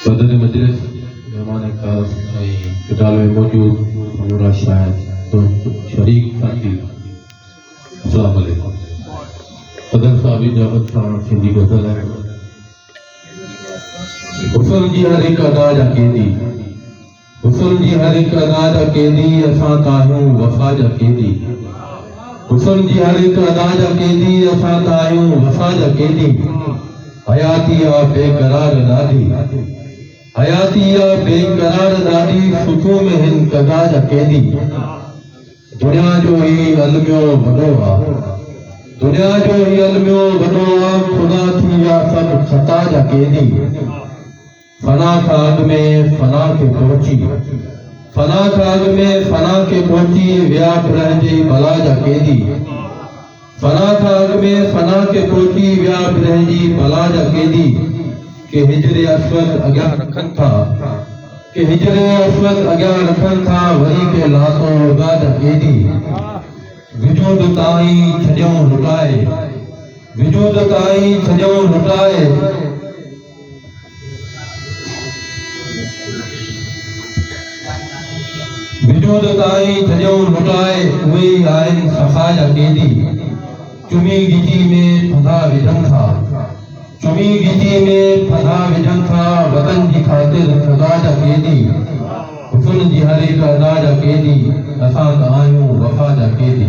सदर मजलिस मेहमान खास कटाल में मौजूद हमारा शायद तो शरीक साथी अस्सलाम वालेकुम। सदर साहब इजाजत सां सिंधी गज़ल है हुस्न जी हर एक अदा जा केदी हुस्न जी हर एक अदा जा केदी असां ताहियूं वफा जा केदी हुस्न जी हर एक अदा जा केदी असां ताहियूं वफा जा केदी हयाती आ बेकरार दादी हयाती आ बेकरार दादी सुखों में हिन कदा जा केदी दुनिया जो ही अलमियो वॾो आ दुनिया जो ही अलमियो वॾो आ खुदा थी विया सब खता जा केदी फना खाग में फना के पहुंची फना खाग में फना के पहुंची विया रहिजी भला जा केदी फना खाग में फना के पहुंची विया रहिजी भला जा केदी के हिजरे अस्वद अॻियां रखनि था के हिजरे अस्वद अॻियां रखनि था वरी के लातो उगा जा केदी विजूद ताईं छॾियूं लुटाए विजूद ताईं छॾियूं लुटाए विजूद ताईं छॾियूं लुटाए उहे ई आहिनि सफ़ा जा केदी चुमी गिजी में फंदा विझनि था चुमी गिजी में फंदा विझनि था वतन जी ख़ातिर ख़ुदा जा केदी हुस्न जी हर हिक अदा जा केदी असां त आहियूं वफ़ा जा केदी।